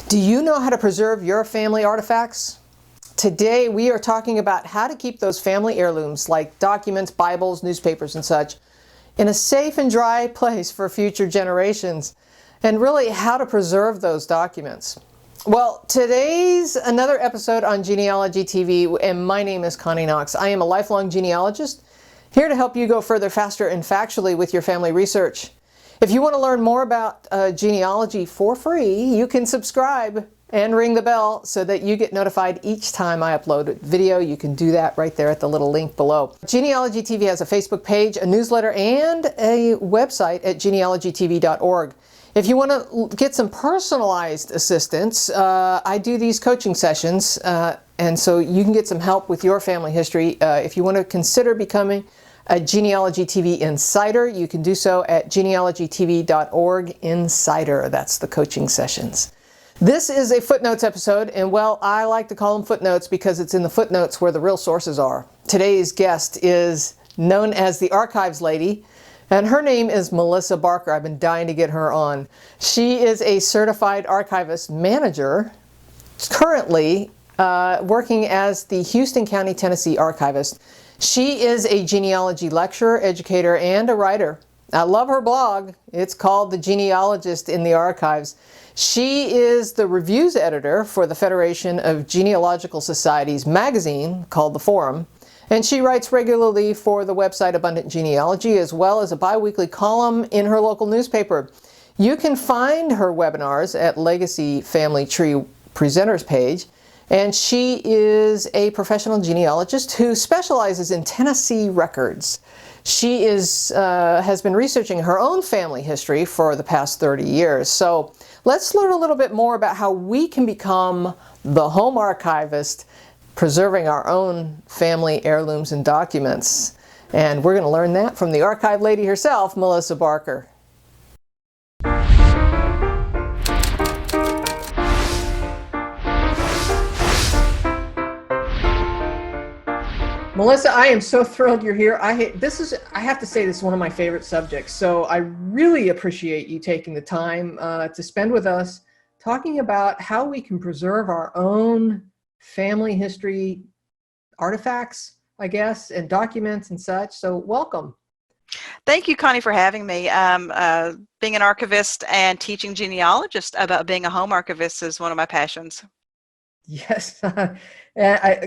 Do you know how to preserve your family artifacts? Today we are talking about how to keep those family heirlooms like documents, Bibles, newspapers, and such in a safe and dry place for future generations, and really how to preserve those documents. Well, today's another episode on Genealogy TV, and my name is Connie Knox. I am a lifelong genealogist, here to help you go further, faster, and factually with your family research. If you want to learn more about genealogy for free, you can subscribe and ring the bell so that you get notified each time I upload a video. You can do that right there at the little link below. Genealogy TV has a Facebook page, a newsletter, and a website at genealogytv.org. If you want to get some personalized assistance, I do these coaching sessions, and so you can get some help with your family history. If you want to consider becoming a Genealogy TV Insider, you can do so at genealogytv.org Insider. That's the coaching sessions. This is a footnotes episode, and well, I like to call them footnotes because it's in the footnotes where the real sources are. Today's guest is known as the Archives Lady, and her name is Melissa Barker. I've been dying to get her on. She is a certified archivist manager, currently working as the Houston County, Tennessee archivist. She is a genealogy lecturer, educator, and a writer. I love her blog. It's called The Genealogist in the Archives. She is the reviews editor for the Federation of Genealogical Societies magazine called The Forum, and she writes regularly for the website Abundant Genealogy, as well as a bi-weekly column in her local newspaper. You can find her webinars at Legacy Family Tree Presenters page. And she is a professional genealogist who specializes in Tennessee records. She has been researching her own family history for the past 30 years. So let's learn a little bit more about how we can become the home archivist, preserving our own family heirlooms and documents. And we're going to learn that from the archive lady herself, Melissa Barker. Melissa, I am so thrilled you're here. I have to say, this is one of my favorite subjects. So I really appreciate you taking the time to spend with us talking about how we can preserve our own family history artifacts, I guess, and documents and such. So welcome. Thank you, Connie, for having me. Being an archivist and teaching genealogists about being a home archivist is one of my passions. Yes,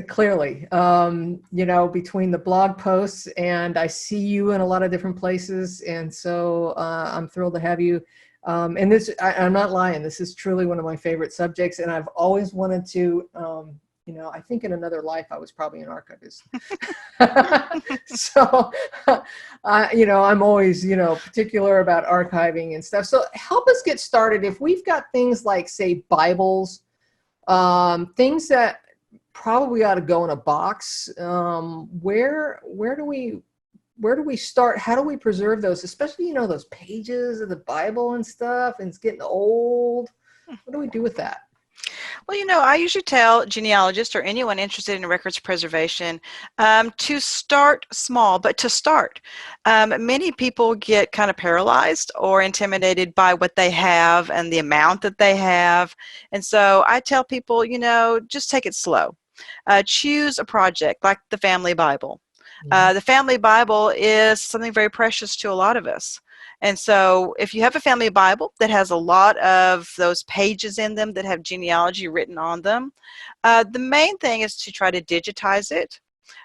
clearly, between the blog posts, and I see you in a lot of different places, and so I'm thrilled to have you. And this, I'm not lying, this is truly one of my favorite subjects, and I've always wanted to, I think in another life I was probably an archivist. So, I'm always, particular about archiving and stuff. So help us get started. If we've got things like, say, Bibles, things that probably ought to go in a box. Where do we start? How do we preserve those? Especially, those pages of the Bible and stuff, and it's getting old. What do we do with that? Well, I usually tell genealogists or anyone interested in records preservation to start small, but to start. Many people get kind of paralyzed or intimidated by what they have and the amount that they have. And so I tell people, just take it slow. Choose a project like the Family Bible. The Family Bible is something very precious to a lot of us. And so if you have a family Bible that has a lot of those pages in them that have genealogy written on them, the main thing is to try to digitize it.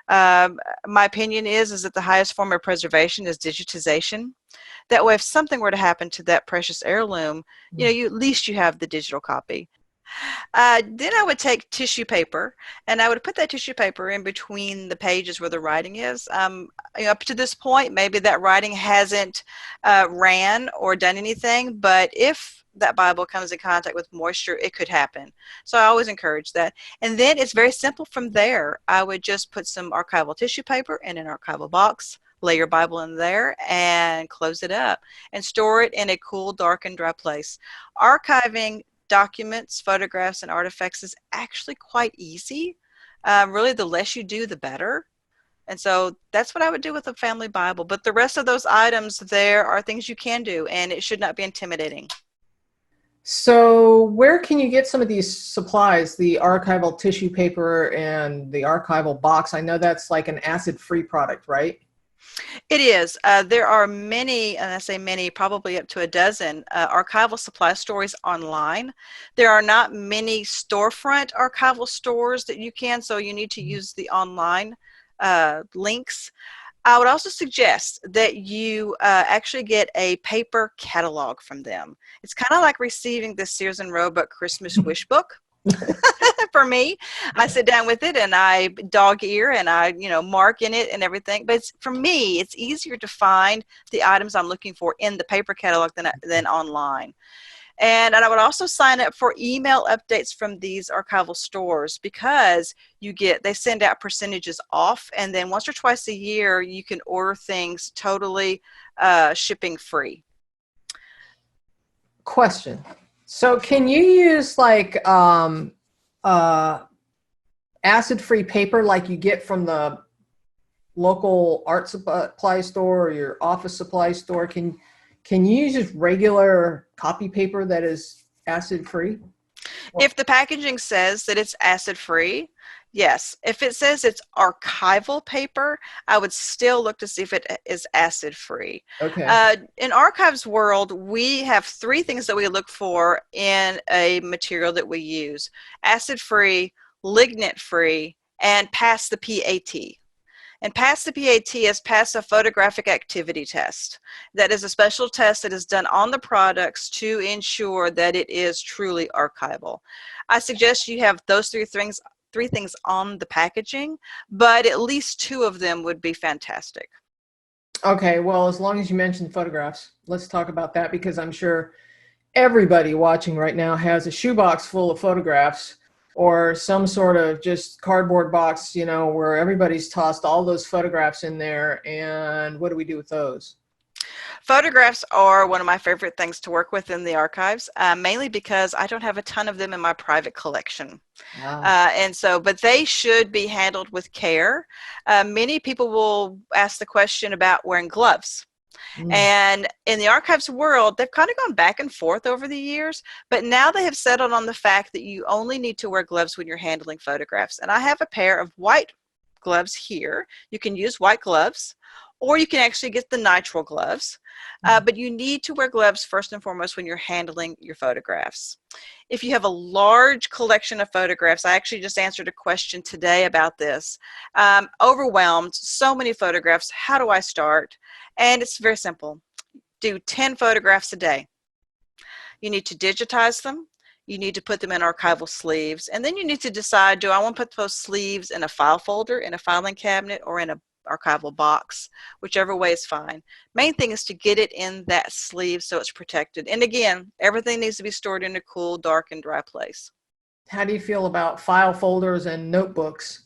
My opinion is that the highest form of preservation is digitization. That way, if something were to happen to that precious heirloom, at least you have the digital copy. Then I would take tissue paper, and I would put that tissue paper in between the pages where the writing is. Up to this point, maybe that writing hasn't ran or done anything, but if that Bible comes in contact with moisture, it could happen. So I always encourage that. And then it's very simple from there. I would just put some archival tissue paper in an archival box, lay your Bible in there, and close it up, and store it in a cool, dark, and dry place. Archiving documents, photographs, and artifacts is actually quite easy. Really, the less you do, the better. And so that's what I would do with a family Bible. But the rest of those items, there are things you can do, and it should not be intimidating. So where can you get some of these supplies, the archival tissue paper and the archival box? I know that's like an acid-free product, right? It is. There are many, and I say many, probably up to a dozen archival supply stores online. There are not many storefront archival stores that you can, so you need to use the online links. I would also suggest that you actually get a paper catalog from them. It's kind of like receiving the Sears and Roebuck Christmas wish book. For me, I sit down with it and I dog ear and I, mark in it and everything. But for me, it's easier to find the items I'm looking for in the paper catalog than online. And I would also sign up for email updates from these archival stores because they send out percentages off, and then once or twice a year you can order things totally shipping free. Question. So can you use like acid-free paper like you get from the local art supply store or your office supply store? Can you use just regular copy paper that is acid-free? If the packaging says that it's acid-free, yes. If it says it's archival paper, I would still look to see if it is acid-free. Okay. In Archives world, we have three things that we look for in a material that we use: acid-free, lignet-free, and pass the P.A.T. And pass the P.A.T. is pass a photographic activity test. That is a special test that is done on the products to ensure that it is truly archival. I suggest you have those three things on the packaging, but at least two of them would be fantastic. Okay, well, as long as you mentioned photographs, let's talk about that, because I'm sure everybody watching right now has a shoebox full of photographs or some sort of just cardboard box, where everybody's tossed all those photographs in there. And what do we do with those? Photographs are one of my favorite things to work with in the archives, mainly because I don't have a ton of them in my private collection. But they should be handled with care. Many people will ask the question about wearing gloves. And in the archives world, they've kind of gone back and forth over the years, but now they have settled on the fact that you only need to wear gloves when you're handling photographs. And I have a pair of white gloves here. You can use white gloves, or you can actually get the nitrile gloves. But you need to wear gloves first and foremost when you're handling your photographs. If you have a large collection of photographs, I actually just answered a question today about this. Overwhelmed, so many photographs, how do I start? And it's very simple. Do 10 photographs a day. You need to digitize them. You need to put them in archival sleeves. And then you need to decide, do I want to put those sleeves in a file folder, in a filing cabinet, or in a archival box? Whichever way is fine. Main thing is to get it in that sleeve so it's protected. And again, everything needs to be stored in a cool, dark, and dry place. How do you feel about file folders and notebooks?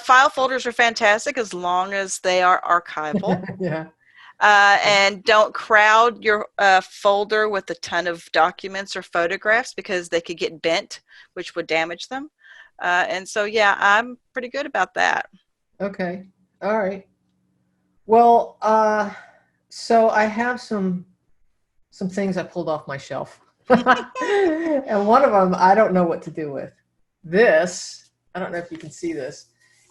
File folders are fantastic as long as they are archival. Yeah. And don't crowd your folder with a ton of documents or photographs, because they could get bent, which would damage them. Yeah, I'm pretty good about that. Okay. All right. Well, so I have some things I pulled off my shelf. And one of them I don't know what to do with. This, I don't know if you can see this,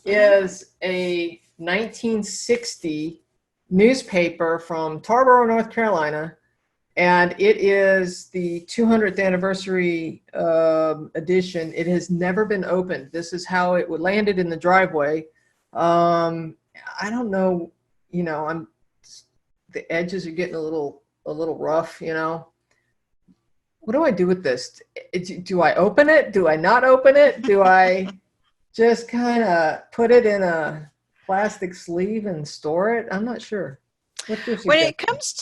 is a 1960 newspaper from Tarboro, North Carolina, and it is the 200th anniversary edition. It has never been opened. This is how it landed in the driveway. I don't know, the edges are getting a little rough, What do I do with this? Do I open it? Do I not open it? Do I just kind of put it in a plastic sleeve and store it? I'm not sure. When it comes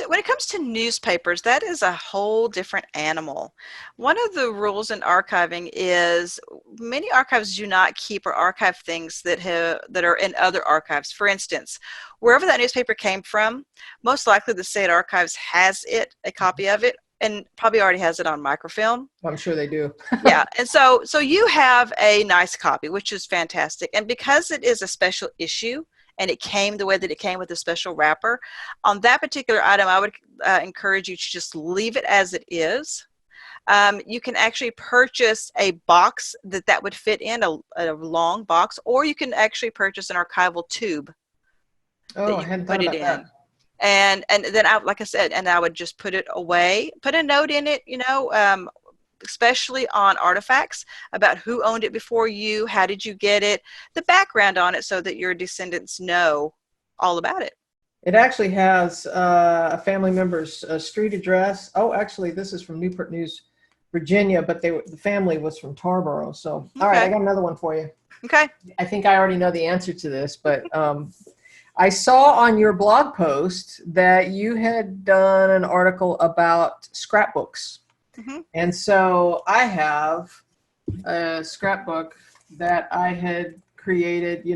to newspapers, that is a whole different animal. One of the rules in archiving is many archives do not keep or archive things that are in other archives. For instance, wherever that newspaper came from, most likely the state archives has a copy of it, and probably already has it on microfilm. I'm sure they do. Yeah, and so you have a nice copy, which is fantastic. And because it is a special issue, and it came the way that it came with a special wrapper, on that particular item, I would encourage you to just leave it as it is. You can actually purchase a box that would fit in a long box, or you can actually purchase an archival tube that Oh, I you can hadn't thought put it about that. in. And then like I said, and I would just put it away, put a note in it, especially on artifacts, about who owned it before you, how did you get it, the background on it, so that your descendants know all about it. It actually has a family member's street address. Oh, actually, this is from Newport News, Virginia, but the family was from Tarboro. So, all right, I Okay. got another one for you. Okay. I think I already know the answer to this, but I saw on your blog post that you had done an article about scrapbooks. Mm-hmm. And so I have a scrapbook that I had created,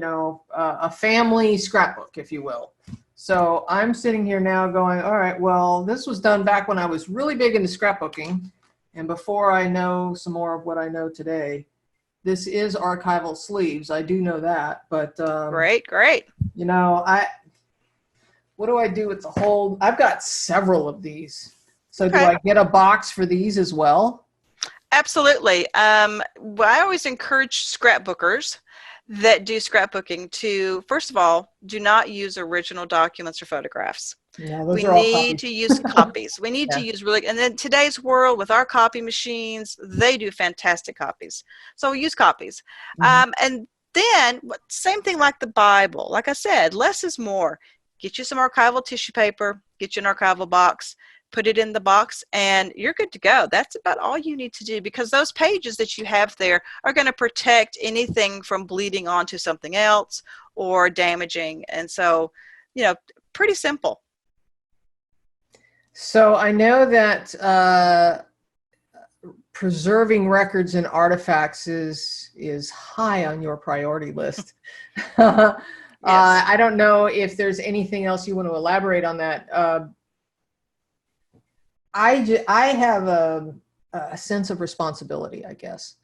a family scrapbook, if you will. So I'm sitting here now going, all right, well, this was done back when I was really big into scrapbooking. And before I know some more of what I know today, this is archival sleeves. I do know that, but Great. what do I do with the whole? I've got several of these. So Okay. do I get a box for these as well? Absolutely. I always encourage scrapbookers that do scrapbooking to, first of all, do not use original documents or photographs. Yeah, those We are all need copies. to use copies. We need to Yeah. use really, and then today's world with our copy machines, they do fantastic copies. So use copies. Mhm. And then, same thing like the Bible. Like I said, less is more. Get you some archival tissue paper, get you an archival box, put it in the box, and you're good to go. That's about all you need to do, because those pages that you have there are going to protect anything from bleeding onto something else or damaging. And so, pretty simple. So I know that preserving records and artifacts is high on your priority list. Yes. I don't know if there's anything else you want to elaborate on that. I have a sense of responsibility, I guess,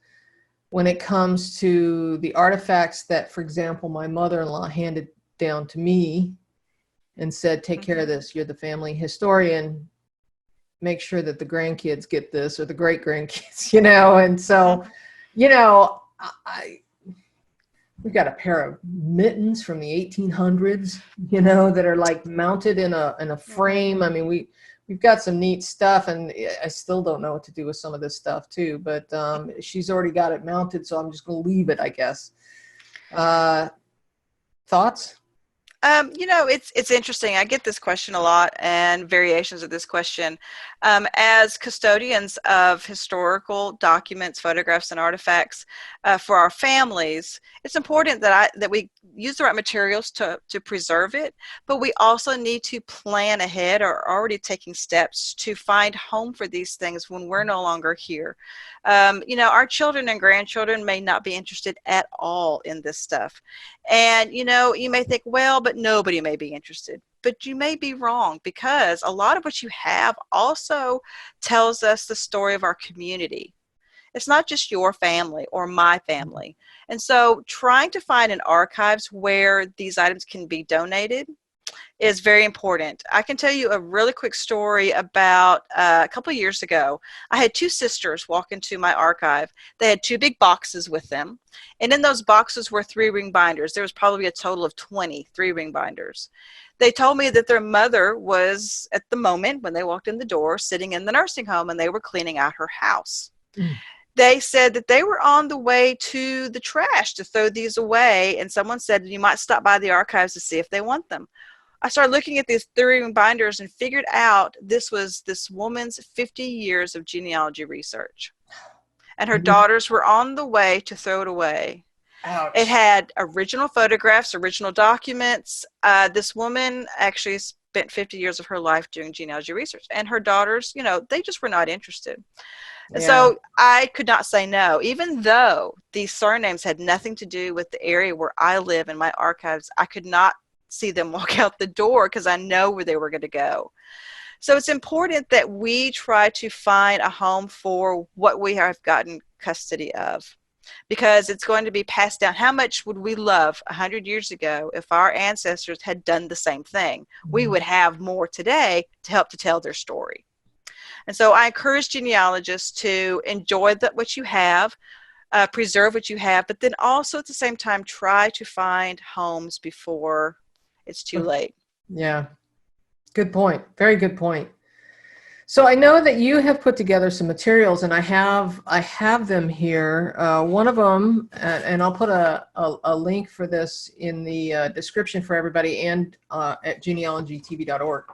when it comes to the artifacts that, for example, my mother-in-law handed down to me and said, take care of this. You're the family historian. Make sure that the grandkids get this, or the great grandkids, And so, we've got a pair of mittens from the 1800s, that are like mounted in a frame. I mean, we've got some neat stuff, and I still don't know what to do with some of this stuff too, but she's already got it mounted, so I'm just going to leave it, I guess. Thoughts? It's interesting. I get this question a lot, and variations of this question. As custodians of historical documents, photographs, and artifacts for our families, it's important that we use the right materials to preserve it, but we also need to plan ahead, or already taking steps to find home for these things when we're no longer here. Our children and grandchildren may not be interested at all in this stuff. And, you may think, well, but nobody may be interested. But you may be wrong, because a lot of what you have also tells us the story of our community. It's not just your family or my family. And so trying to find an archives where these items can be donated is very important. I can tell you a really quick story about a couple of years ago. I had two sisters walk into my archive. They had two big boxes with them, and in those boxes were 3-ring binders. There was probably a total of 20 3-ring binders. They told me that their mother was, at the moment when they walked in the door, sitting in the nursing home, and they were cleaning out her house. They said that they were on the way to the trash to throw these away, and someone said, you might stop by the archives to see if they want them. I started looking at these 3-ring binders and figured out this was this woman's 50 years of genealogy research. And her daughters were on the way to throw it away. Ouch. It had original photographs, original documents. This woman actually spent 50 years of her life doing genealogy research. And her daughters, they just were not interested. And so I could not say no, even though these surnames had nothing to do with the area where I live in my archives. I could not see them walk out the door because I know where they were going to go. So it's important that we try to find a home for what we have gotten custody of, because it's going to be passed down. How much would we love 100 years ago if our ancestors had done the same thing? We would have more today to help to tell their story. And so I encourage genealogists to enjoy what you have, preserve what you have, but then also at the same time try to find homes before it's too late. Yeah, good point. Very good point. So I know that you have put together some materials, and I have them here. One of them, and I'll put a link for this in the description for everybody, and at genealogytv.org.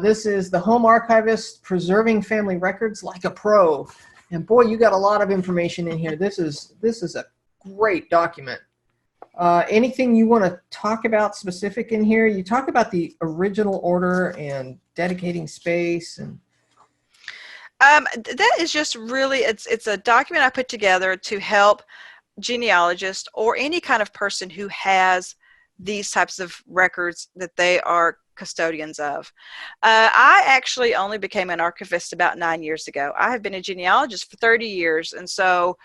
This is the Home Archivist Preserving Family Records Like a Pro, and boy, you got a lot of information in here. This is a great document. Anything you want to talk about specific in here? You talk about the original order and dedicating space, and that is just really, it's a document I put together to help genealogists or any kind of person who has these types of records that they are custodians of. I actually only became an archivist about 9 years ago. I have been a genealogist for 30 years, and so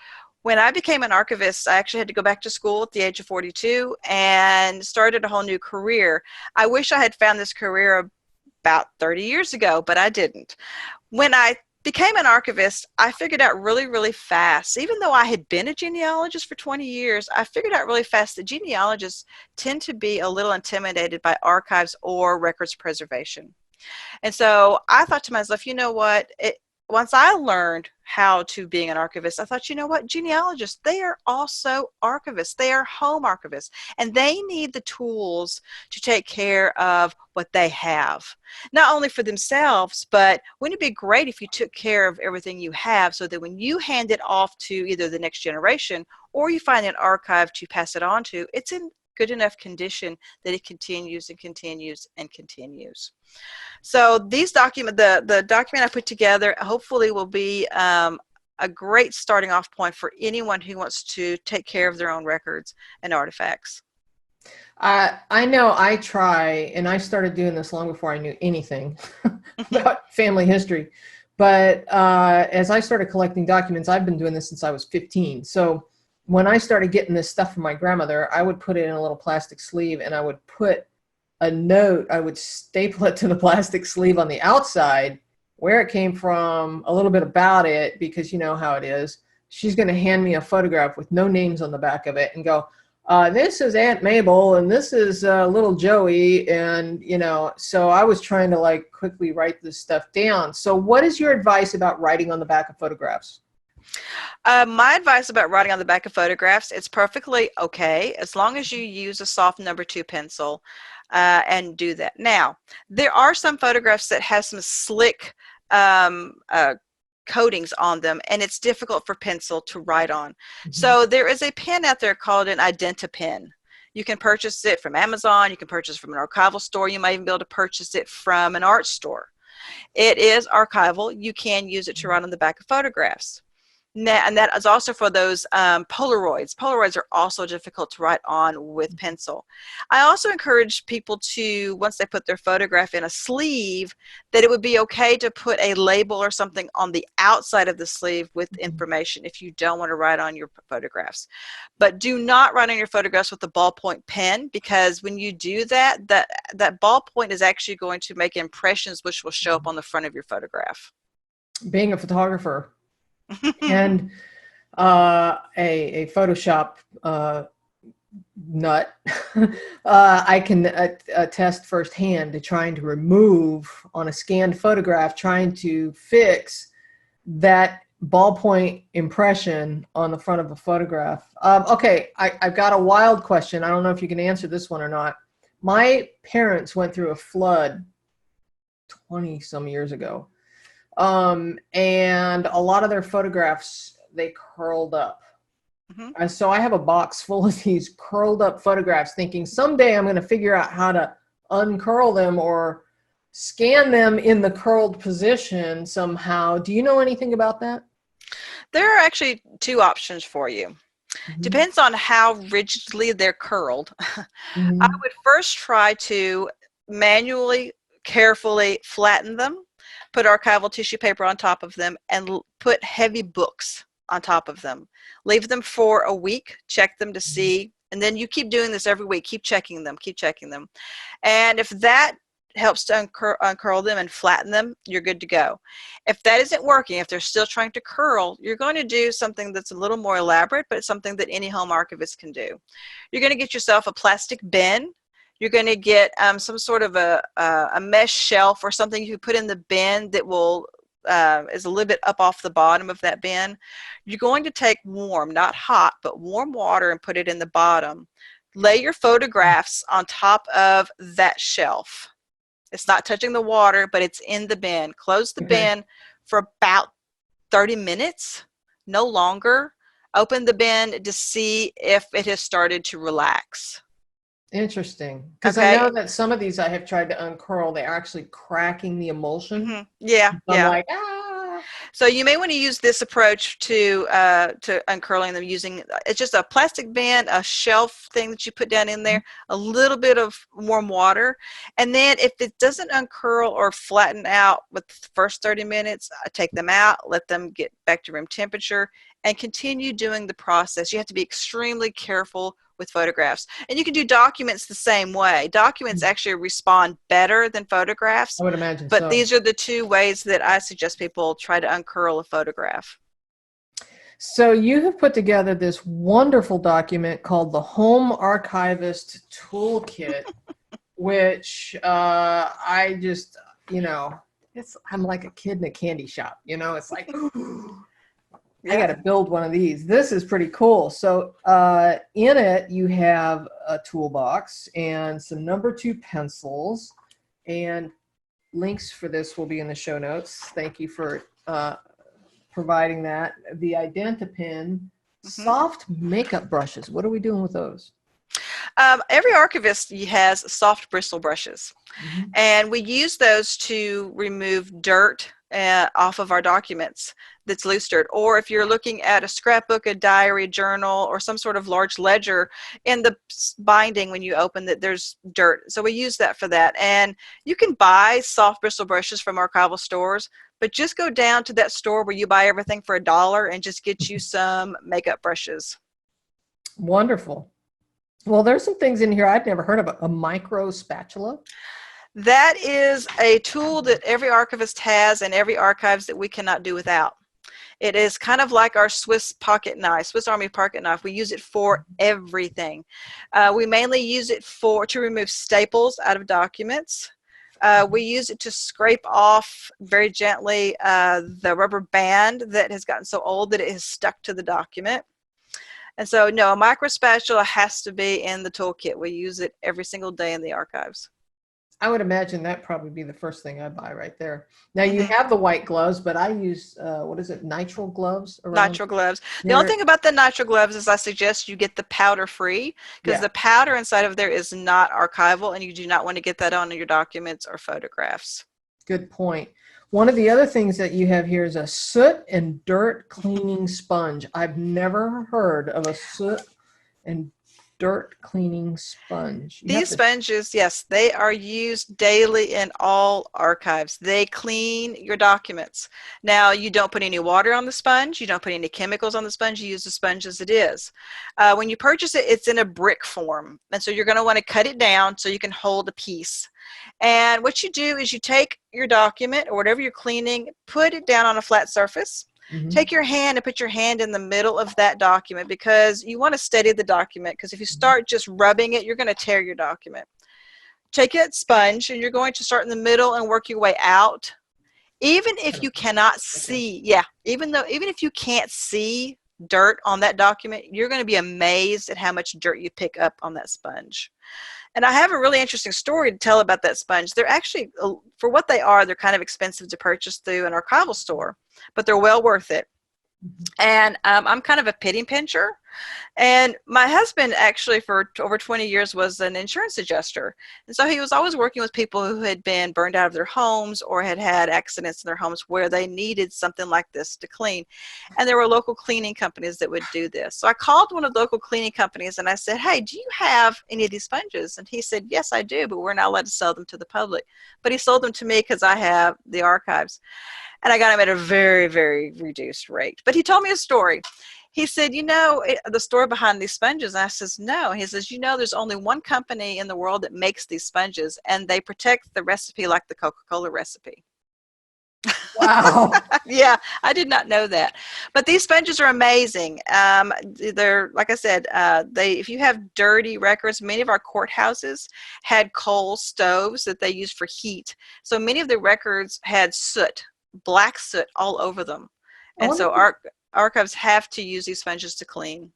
when I became an archivist, I actually had to go back to school at the age of 42 and started a whole new career. I wish I had found this career about 30 years ago, but I didn't. When I became an archivist, I figured out really, really fast, even though I had been a genealogist for 20 years, I figured out really fast that genealogists tend to be a little intimidated by archives or records preservation. And so I thought to myself, you know what? Once I learned how to be an archivist, I thought, you know what, genealogists, they are also archivists. They are home archivists, and they need the tools to take care of what they have, not only for themselves, but wouldn't it be great if you took care of everything you have so that when you hand it off to either the next generation or you find an archive to pass it on to, it's in good enough condition that it continues and continues and continues. So these the document I put together hopefully will be a great starting off point for anyone who wants to take care of their own records and artifacts. I know I try, and I started doing this long before I knew anything about family history. But as I started collecting documents, I've been doing this since I was 15. So when I started getting this stuff from my grandmother, I would put it in a little plastic sleeve, and I would put a note. I would staple it to the plastic sleeve on the outside, where it came from, a little bit about it, because you know how it is. She's going to hand me a photograph with no names on the back of it and go, this is Aunt Mabel, and this is little Joey, and you know, so I was trying to like quickly write this stuff down. So what is your advice about writing on the back of photographs? My advice about writing on the back of photographs, it's perfectly okay as long as you use a soft #2 pencil and do that. Now, there are some photographs that have some slick coatings on them, and it's difficult for pencil to write on. Mm-hmm. So there is a pen out there called an Identi Pen. You can purchase it from Amazon. You can purchase it from an archival store. You might even be able to purchase it from an art store. It is archival. You can use it to write on the back of photographs. And that is also for those Polaroids. Polaroids are also difficult to write on with pencil. I also encourage people to, once they put their photograph in a sleeve, that it would be okay to put a label or something on the outside of the sleeve with information if you don't want to write on your photographs. But do not write on your photographs with a ballpoint pen, because when you do that, that ballpoint is actually going to make impressions which will show up on the front of your photograph. Being a photographer, and a Photoshop nut, I can attest firsthand to trying to remove on a scanned photograph, trying to fix that ballpoint impression on the front of a photograph. Okay, I've got a wild question. I don't know if you can answer this one or not. My parents went through a flood 20 some years ago. And a lot of their photographs, they curled up. Mm-hmm. And so I have a box full of these curled up photographs, thinking someday I'm going to figure out how to uncurl them or scan them in the curled position somehow. Do you know anything about that? There are actually two options for you. Mm-hmm. Depends on how rigidly they're curled. Mm-hmm. I would first try to manually, carefully flatten them, put archival tissue paper on top of them, and put heavy books on top of them. Leave them for a week, check them to see, and then you keep doing this every week. Keep checking them, keep checking them. And if that helps to uncurl them and flatten them, you're good to go. If that isn't working, if they're still trying to curl, you're going to do something that's a little more elaborate, but it's something that any home archivist can do. You're going to get yourself a plastic bin. You're going to get some sort of a mesh shelf or something you put in the bin that will is a little bit up off the bottom of that bin. You're going to take warm, not hot, but warm water and put it in the bottom. Lay your photographs on top of that shelf. It's not touching the water, but it's in the bin. Close the bin for about 30 minutes, no longer. Open the bin to see if it has started to relax. Interesting. Because I know that some of these I have tried to uncurl, they're actually cracking the emulsion. Yeah, I'm like, So you may want to use this approach to uncurling them using, it's just a plastic bin, a shelf thing that you put down in there, a little bit of warm water. And then if it doesn't uncurl or flatten out with the first 30 minutes, take them out, let them get back to room temperature, and continue doing the process. You have to be extremely careful with photographs. And you can do documents the same way. Documents actually respond better than photographs. I would imagine but so. These are the two ways that I suggest people try to uncurl a photograph. So you have put together this wonderful document called the Home Archivist Toolkit, which I just, I'm like a kid in a candy shop, it's like, I got to build one of these. This is pretty cool. So in it, you have a toolbox and some number 2 pencils, and links for this will be in the show notes. Thank you for providing that. The Identi Pen, soft makeup brushes. What are we doing with those? Every archivist has soft bristle brushes, and we use those to remove dirt off of our documents that's loose dirt. Or if you're looking at a scrapbook, a diary, journal, or some sort of large ledger, in the binding when you open that there's dirt. So we use that for that. And you can buy soft bristle brushes from archival stores, but just go down to that store where you buy everything for $1 and just get you some makeup brushes. Wonderful. Well, there's some things in here I've never heard of. A micro spatula? That is a tool that every archivist has and every archives that we cannot do without. It is kind of like our Swiss pocket knife, Swiss Army pocket knife. We use it for everything. We mainly use it to remove staples out of documents. We use it to scrape off very gently the rubber band that has gotten so old that it has stuck to the document. And so, no, a micro spatula has to be in the toolkit. We use it every single day in the archives. I would imagine that'd probably be the first thing I'd buy right there. Now you have the white gloves, but I use, what is it, nitrile gloves? Nitrile gloves. The only thing about the nitrile gloves is I suggest you get the powder free, because the powder inside of there is not archival, and you do not want to get that on your documents or photographs. Good point. One of the other things that you have here is a soot and dirt cleaning sponge. I've never heard of a soot and dirt cleaning sponge. These sponges, yes, they are used daily in all archives. They clean your documents. Now, you don't put any water on the sponge. You don't put any chemicals on the sponge. You use the sponge as it is. When you purchase it, it's in a brick form. And so you're going to want to cut it down so you can hold a piece. And what you do is you take your document or whatever you're cleaning, put it down on a flat surface. Take your hand and put your hand in the middle of that document, because you want to steady the document, because if you start just rubbing it, you're going to tear your document. Take that sponge and you're going to start in the middle and work your way out. Even if you cannot see, even if you can't see dirt on that document, you're going to be amazed at how much dirt you pick up on that sponge. And I have a really interesting story to tell about that sponge. They're actually, for what they are, they're kind of expensive to purchase through an archival store, but they're well worth it. And I'm kind of a penny pincher. And my husband actually for over 20 years was an insurance adjuster. And so he was always working with people who had been burned out of their homes or had had accidents in their homes where they needed something like this to clean. And there were local cleaning companies that would do this. So I called one of the local cleaning companies and I said, hey, do you have any of these sponges? And he said, yes, I do, but we're not allowed to sell them to the public. But he sold them to me because I have the archives. And I got him at a very, very reduced rate. But he told me a story. He said, the store behind these sponges. And I says, no. He says, there's only one company in the world that makes these sponges, and they protect the recipe like the Coca-Cola recipe. Wow. Yeah, I did not know that. But these sponges are amazing. They're, like I said, if you have dirty records, many of our courthouses had coal stoves that they used for heat. So many of the records had soot, black soot all over them. I And wonder so if, archives have to use these sponges to clean.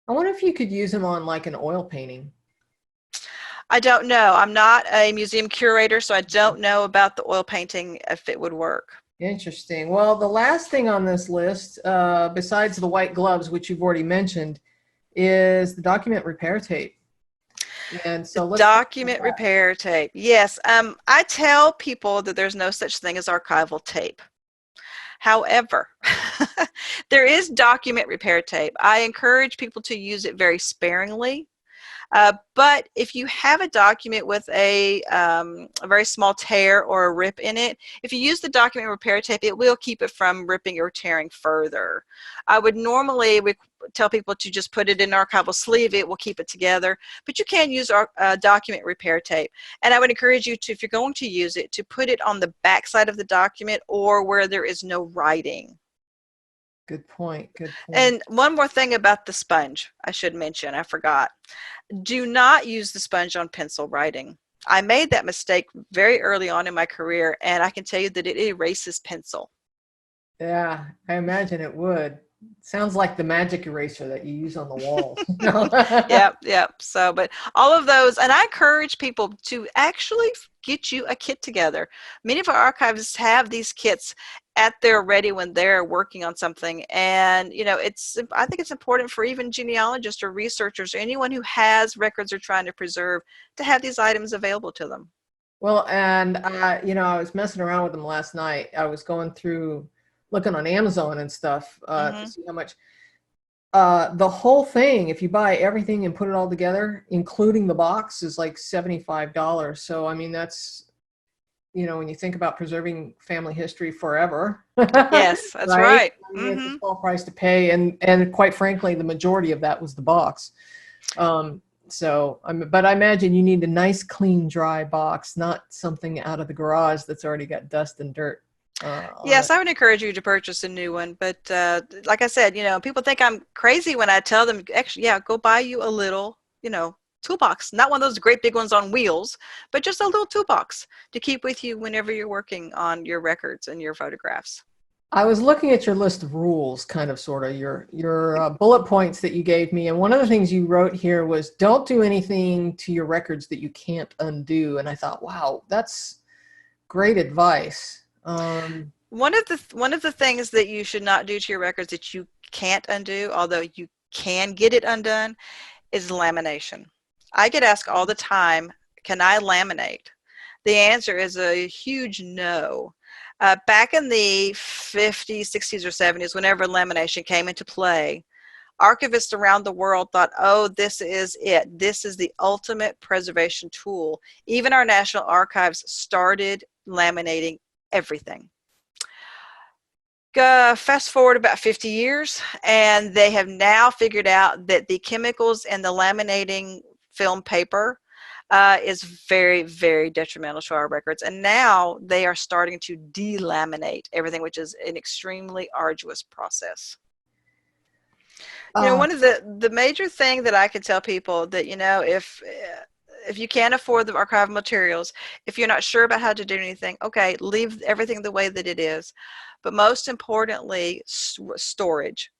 I wonder if you could use them on like an oil painting. I don't know. I'm not a museum curator, so I don't know about the oil painting if it would work. Interesting. Well, the last thing on this list, besides the white gloves, which you've already mentioned, is the document repair tape. And so let's talk about Document that. repair tape. Yes. I tell people that there's no such thing as archival tape. However, there is document repair tape. I encourage people to use it very sparingly. But if you have a document with a very small tear or a rip in it, if you use the document repair tape, it will keep it from ripping or tearing further. I would normally tell people to just put it in an archival sleeve. It will keep it together. But you can use our document repair tape. And I would encourage you to, if you're going to use it, to put it on the back side of the document or where there is no writing. Good point. Good point. And one more thing about the sponge I should mention, I forgot. Do not use the sponge on pencil writing. I made that mistake very early on in my career, and I can tell you that it erases pencil. Yeah, I imagine it would. Sounds like the magic eraser that you use on the walls. Yep. So, but all of those, and I encourage people to actually get you a kit together. Many of our archivists have these kits at their ready when they're working on something. And, I think it's important for even genealogists or researchers or anyone who has records they're trying to preserve to have these items available to them. Well, and I was messing around with them last night. I was going through, looking on Amazon and stuff to see how much. The whole thing, if you buy everything and put it all together, including the box, is like $75. So, I mean, that's, when you think about preserving family history forever. Yes, that's right? right. I mean, it's a small price to pay. And quite frankly, the majority of that was the box. But I imagine you need a nice, clean, dry box, not something out of the garage that's already got dust and dirt. Yes, I would encourage you to purchase a new one. But like I said, people think I'm crazy when I tell them, actually, yeah, go buy you a little, toolbox. Not one of those great big ones on wheels, but just a little toolbox to keep with you whenever you're working on your records and your photographs. I was looking at your list of rules, kind of, sort of, your bullet points that you gave me. And one of the things you wrote here was, don't do anything to your records that you can't undo. And I thought, wow, that's great advice. One of the things that you should not do to your records that you can't undo, although you can get it undone, is lamination. I get asked all the time, can I laminate? The answer is a huge no. Back in the 50s, 60s, or 70s, whenever lamination came into play, archivists around the world thought, oh, this is it. This is the ultimate preservation tool. Even our National Archives started laminating everything. Fast forward about 50 years, and they have now figured out that the chemicals in the laminating film paper is very, very detrimental to our records. And now they are starting to delaminate everything, which is an extremely arduous process. One of the major thing that I could tell people that, if you can't afford the archival materials, if you're not sure about how to do anything, okay, leave everything the way that it is. But most importantly, storage.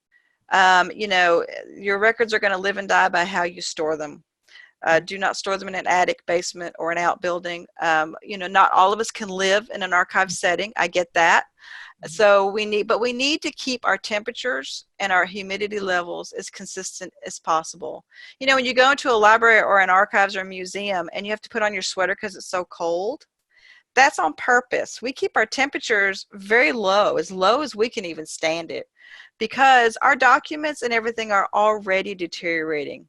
Your records are going to live and die by how you store them. Do not store them in an attic, basement, or an outbuilding. Not all of us can live in an archive setting. I get that. So we need to keep our temperatures and our humidity levels as consistent as possible. When you go into a library or an archives or a museum and you have to put on your sweater because it's so cold, that's on purpose. We keep our temperatures very low as we can even stand it, because our documents and everything are already deteriorating.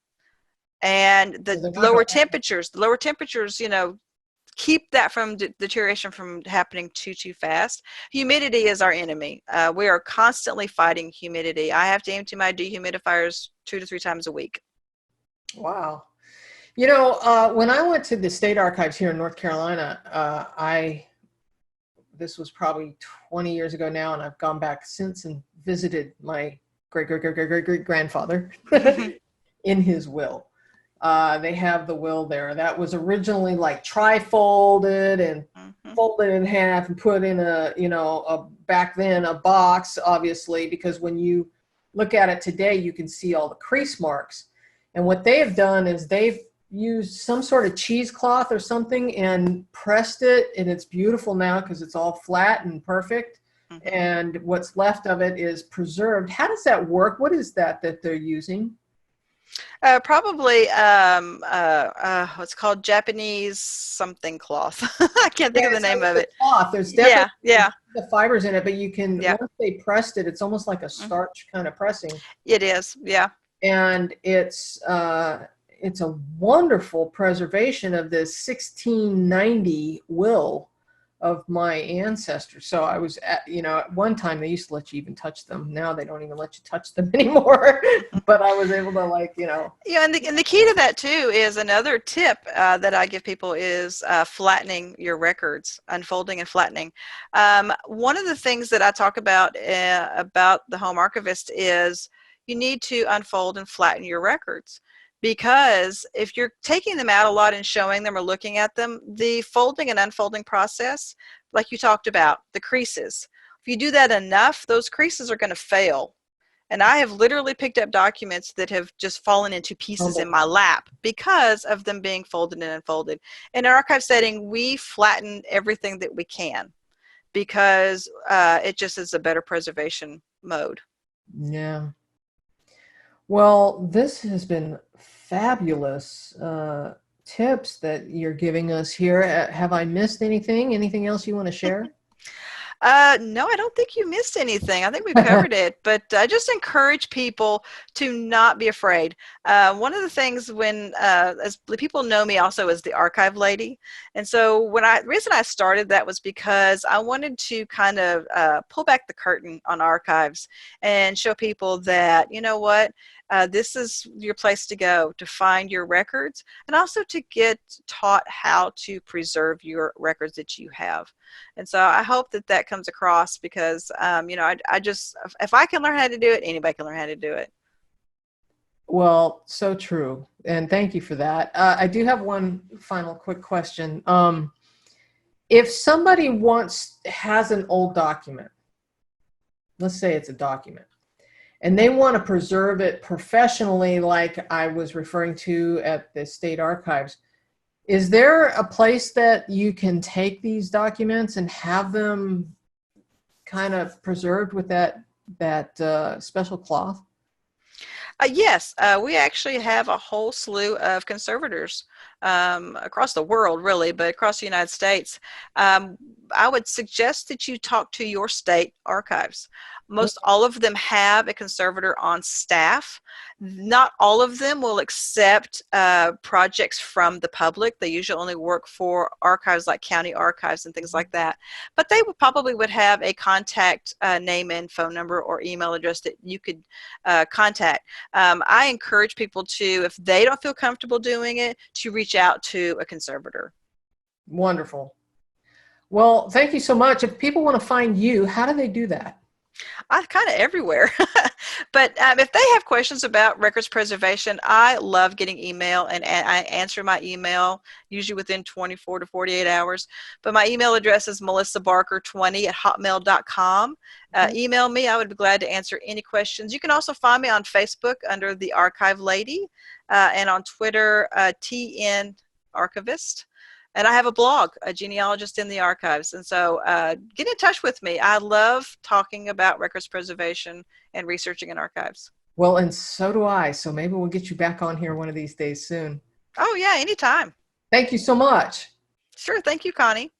And the lower temperatures, keep that from deterioration from happening too fast. Humidity is our enemy. We are constantly fighting humidity. I have to empty my dehumidifiers 2 to 3 times a week. Wow. You know, when I went to the state archives here in North Carolina, this was probably 20 years ago now, and I've gone back since and visited my great grandfather in his will. They have the will there. That was originally like tri-folded and folded in half and put in back then a box, obviously, because when you look at it today, you can see all the crease marks. And what they have done is they've used some sort of cheesecloth or something and pressed it, and it's beautiful now because it's all flat and perfect. And what's left of it is preserved. How does that work? What is that they're using? Probably what's called Japanese something cloth. I can't think of the name of it. Cloth. There's definitely yeah. the fibers in it, but you can, once they pressed it, it's almost like a starch kind of pressing. It is, yeah. And it's a wonderful preservation of this 1690 will of my ancestors. So I was at one time they used to let you even touch them. Now they don't even let you touch them anymore. But I was able to Yeah, and the key to that too is another tip that I give people is flattening your records, unfolding and flattening. One of the things that I talk about the home archivist is you need to unfold and flatten your records. Because if you're taking them out a lot and showing them or looking at them, the folding and unfolding process, like you talked about, the creases, if you do that enough, those creases are going to fail. And I have literally picked up documents that have just fallen into pieces in my lap because of them being folded and unfolded. In an archive setting, we flatten everything that we can because it just is a better preservation mode. Yeah. Well, this has been fabulous tips that you're giving us here. Have I missed anything? Anything else you want to share? No, I don't think you missed anything. I think we've covered it, but I just encourage people to not be afraid. One of the things as people know me also as the archive lady. And so the reason I started that was because I wanted to kind of pull back the curtain on archives and show people that, you know what, this is your place to go to find your records and also to get taught how to preserve your records that you have. And so I hope that comes across because, I just, if I can learn how to do it, anybody can learn how to do it. Well, so true. And thank you for that. I do have one final quick question. If somebody has an old document, let's say it's a document, and they want to preserve it professionally, like I was referring to at the state archives, is there a place that you can take these documents and have them kind of preserved with that special cloth? Yes, we actually have a whole slew of conservators across the world, really, but across the United States. I would suggest that you talk to your state archives. Most all of them have a conservator on staff. Not all of them will accept projects from the public. They usually only work for archives like county archives and things like that. But they would have a contact name and phone number or email address that you could contact. I encourage people to, if they don't feel comfortable doing it, to reach out to a conservator. Wonderful. Well, thank you so much. If people want to find you, how do they do that? I'm kind of everywhere. But if they have questions about records preservation, I love getting email, and I answer my email usually within 24 to 48 hours. But my email address is melissabarker20@hotmail.com. Email me. I would be glad to answer any questions. You can also find me on Facebook under The Archive Lady and on Twitter, TN Archivist. And I have a blog, A Genealogist in the Archives. And so get in touch with me. I love talking about records preservation and researching in archives. Well, and so do I. So maybe we'll get you back on here one of these days soon. Oh, yeah, anytime. Thank you so much. Sure. Thank you, Connie.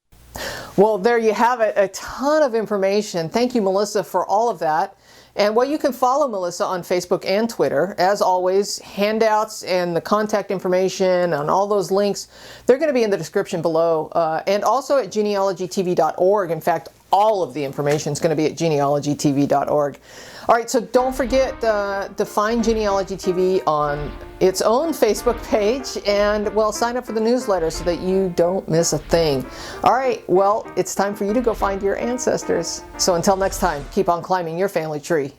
Well, there you have it. A ton of information. Thank you, Melissa, for all of that. And well, you can follow Melissa on Facebook and Twitter. As always, handouts and the contact information and all those links, they're going to be in the description below. And also at genealogytv.org. In fact, all of the information is going to be at genealogytv.org. All right, so don't forget to find Genealogy TV on its own Facebook page, and well, sign up for the newsletter so that you don't miss a thing. All right, well, it's time for you to go find your ancestors. So until next time, keep on climbing your family tree.